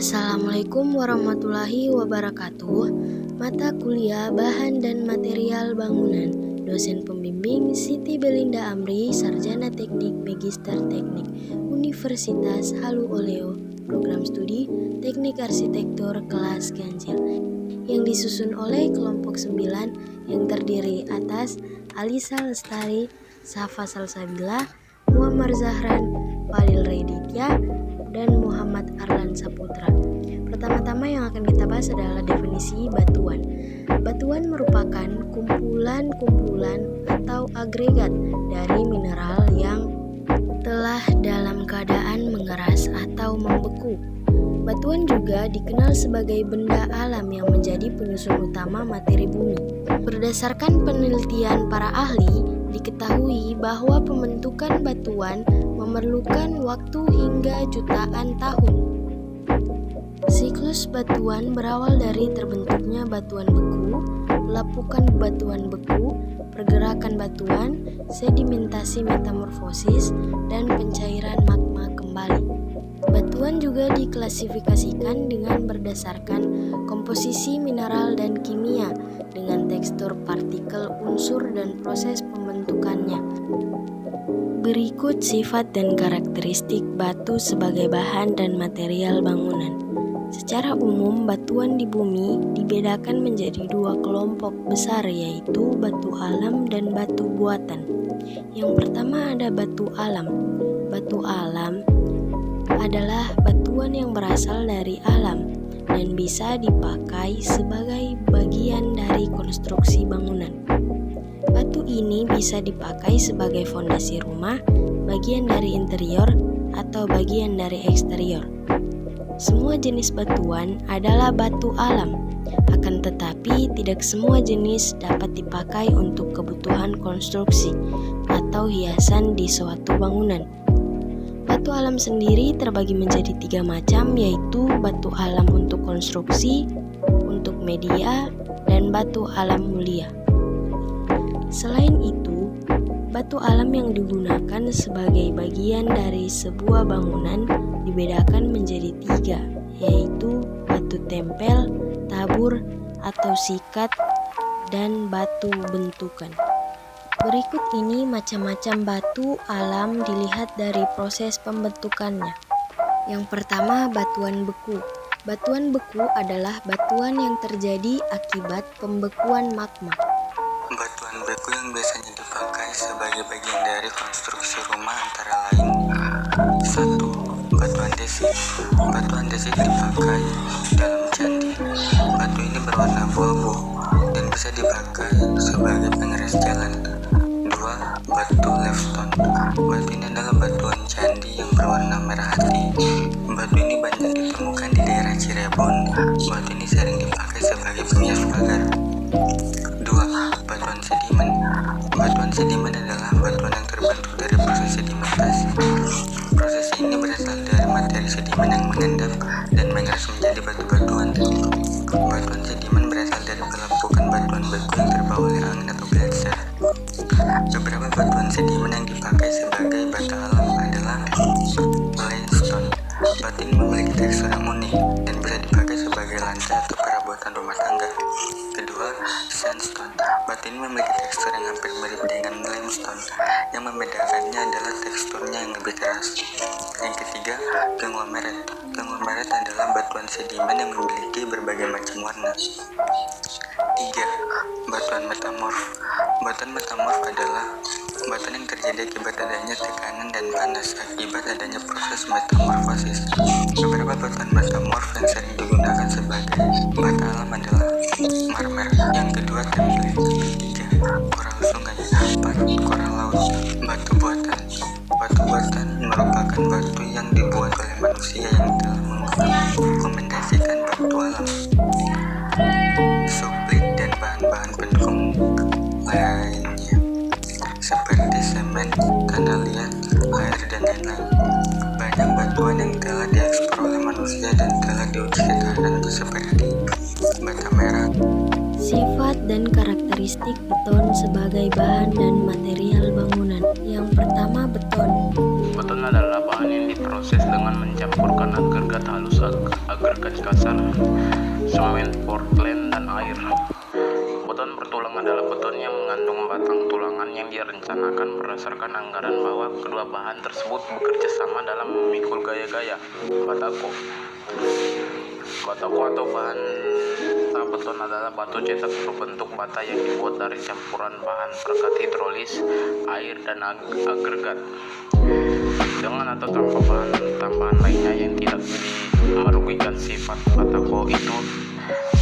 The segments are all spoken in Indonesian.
Assalamualaikum warahmatullahi wabarakatuh. Mata kuliah Bahan dan Material Bangunan. Dosen pembimbing Siti Belinda Amri, Sarjana Teknik Magister Teknik Universitas Halu Oleo, Program Studi Teknik Arsitektur kelas ganjil, yang disusun oleh kelompok 9 yang terdiri atas Alisa Lestari, Safa Salsabila, Muhammad Zahran, Fadil Reditya, dan Muhammad Arlan Saputra. Pertama-tama yang akan kita bahas adalah definisi batuan. Batuan merupakan kumpulan-kumpulan atau agregat dari mineral yang telah dalam keadaan mengeras atau membeku. Batuan juga dikenal sebagai benda alam yang menjadi penyusun utama materi bumi. Berdasarkan penelitian para ahli, diketahui bahwa pembentukan batuan memerlukan waktu hingga jutaan tahun. Siklus batuan berawal dari terbentuknya batuan beku, pelapukan batuan beku, pergerakan batuan, sedimentasi metamorfosis, dan pencairan magma kembali. Batuan juga diklasifikasikan dengan berdasarkan komposisi mineral dan kimia, dengan tekstur partikel unsur dan proses pembentukannya. Berikut sifat dan karakteristik batu sebagai bahan dan material bangunan. Secara umum, batuan di bumi dibedakan menjadi dua kelompok besar, yaitu batu alam dan batu buatan. Yang pertama ada batu alam. Batu alam adalah batuan yang berasal dari alam dan bisa dipakai sebagai bagian dari konstruksi bangunan. Batu ini bisa dipakai sebagai fondasi rumah, bagian dari interior, atau bagian dari eksterior. Semua jenis batuan adalah batu alam, akan tetapi tidak semua jenis dapat dipakai untuk kebutuhan konstruksi atau hiasan di suatu bangunan. Batu alam sendiri terbagi menjadi 3 macam, yaitu batu alam untuk konstruksi, untuk media, dan batu alam mulia. Selain itu, batu alam yang digunakan sebagai bagian dari sebuah bangunan dibedakan menjadi 3, yaitu batu tempel, tabur atau sikat, dan batu bentukan. Berikut ini macam-macam batu alam dilihat dari proses pembentukannya. Yang pertama, batuan beku. Batuan beku adalah batuan yang terjadi akibat pembekuan magma. Batuan beku yang biasanya dipakai sebagai bagian dari konstruksi rumah antara lain: 1. Batuan desit. Batuan desit dipakai dalam candi. Batu ini berwarna abu-abu dan bisa dipakai sebagai pengeras jalan. 2. Batu limestone. Batu ini adalah batuan candi yang berwarna merah hati. Batu ini banyak ditemukan di daerah Cirebon. Batu ini sering dipakai sebagai penghias pagar. 2. Batuan sedimen. Batuan sedimen adalah batuan yang terbentuk dari proses sedimentasi. Proses ini berasal dari materi sedimen yang mengendap dan mengeras menjadi batu-batuan. Batuan sedimen berasal dari pelapukan batuan beku yang terbawa oleh angin atau gletser. Beberapa batuan sedimen yang dipakai sebagai bata alam adalah limestone. Batu ini memiliki tekstur yang unik dan bisa dipakai sebagai lantai atau perabotan rumah tangga. Kedua, sandstone. Batu ini memiliki tekstur yang hampir mirip dengan limestone. Yang membedakannya adalah teksturnya yang lebih keras. Yang ketiga, konglomerat. Konglomerat adalah batuan sedimen yang memiliki berbagai macam warna. 3. Batuan metamorf. Batuan metamorf adalah batuan yang terjadi akibat adanya tekanan dan panas akibat adanya proses metamorfosis. Beberapa batuan metamorf yang sering digunakan sebagai bata alam adalah marmer. Yang kedua, template. Ketiga, koral sungai. 4. Koral laut. Batu buatan. Batu buatan merupakan batu yang dibuat oleh manusia yang telah mengomentasikan batu alam, sublit, dan bahan-bahan pendukung lainnya seperti semen, tanah liat, air, dan lain-lain. Banyak batuan yang telah diekspor oleh manusia dan telah diuji ketahanannya seperti bata merah. Sifat dan karakteristik beton sebagai bahan dan material bangunan. Yang pertama, beton. Beton adalah bahan yang diproses dengan mencampurkan agregat halus, agregat kasar, semen, Portland, dan air. Beton bertulang adalah beton yang mengandung batang tulangan yang direncanakan berdasarkan anggaran bahwa kedua bahan tersebut bekerja sama dalam memikul gaya-gaya. Batako atau bahan beton adalah batu cetak berbentuk bata yang dibuat dari campuran bahan perekat hidrolis, air, dan agregat, dengan atau tanpa bahan tambahan lainnya yang tidak merugikan sifat. Batako itu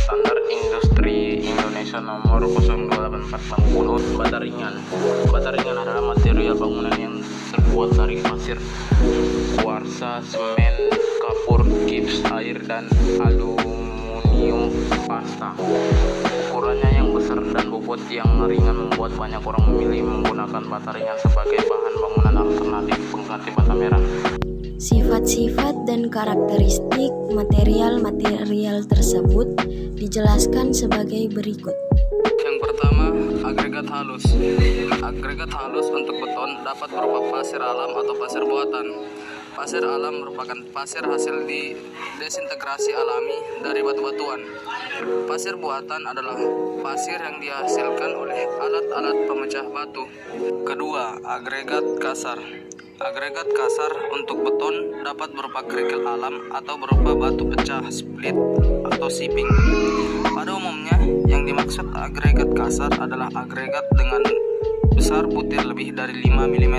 standar industri Indonesia nomor 02460. Bata ringan adalah material bangunan yang terbuat dari pasir, kuarsa, semen, kapur, gips, air, dan aluminium pasta. Ukurannya yang besar dan bobot yang ringan membuat banyak orang memilih menggunakan bata ringan sebagai bahan bangunan alternatif pengganti bata merah. Sifat-sifat dan karakteristik material-material tersebut dijelaskan sebagai berikut. Yang pertama, agregat halus. Agregat halus untuk beton dapat berupa pasir alam atau pasir buatan. Pasir alam merupakan pasir hasil desintegrasi alami dari batu-batuan. Pasir buatan adalah pasir yang dihasilkan oleh alat-alat pemecah batu. Kedua, agregat kasar. Agregat kasar untuk beton dapat berupa kerikil alam atau berupa batu pecah, split, atau shipping. Pada umumnya, yang dimaksud agregat kasar adalah agregat dengan besar butir lebih dari 5 mm.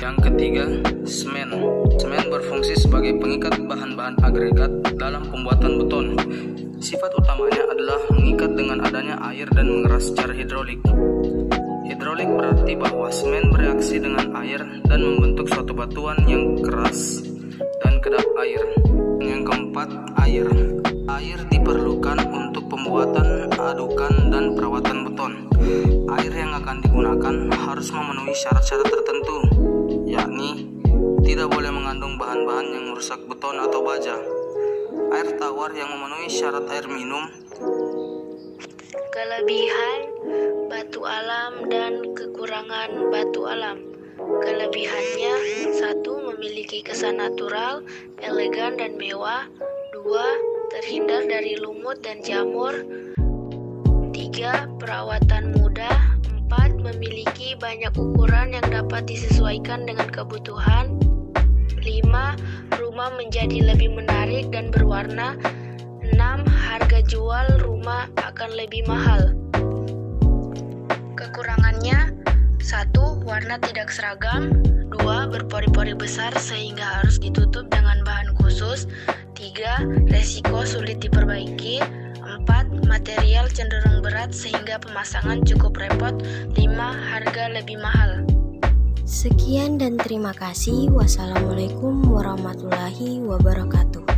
Yang ketiga, semen. Semen berfungsi sebagai pengikat bahan-bahan agregat dalam pembuatan beton. Sifat utamanya adalah mengikat dengan adanya air dan mengeras secara hidrolik. Hidrolik berarti bahwa semen bereaksi dengan air dan membentuk suatu batuan yang keras dan kedap air. Yang keempat, air. Air diperlukan untuk pembuatan, adukan, dan perawatan beton. Air yang akan digunakan harus memenuhi syarat-syarat tertentu, yakni tidak boleh mengandung bahan-bahan yang merusak beton atau baja. Air tawar yang memenuhi syarat air minum. Kelebihan batu alam dan kekurangan batu alam. Kelebihannya: 1. Memiliki kesan natural, elegan, dan mewah. 2. Terhindar dari lumut dan jamur. 3. Perawatan mudah. 4. Memiliki banyak ukuran yang dapat disesuaikan dengan kebutuhan. 5. Rumah menjadi lebih menarik dan berwarna. 6. Harga jual rumah akan lebih mahal. Kekurangannya: 1. Warna tidak seragam. 2. Berpori-pori besar sehingga harus ditutup dengan bahan khusus. 3. Resiko sulit diperbaiki. 4. Material cenderung berat sehingga pemasangan cukup repot. 5. Harga lebih mahal. Sekian dan terima kasih. Wassalamualaikum warahmatullahi wabarakatuh.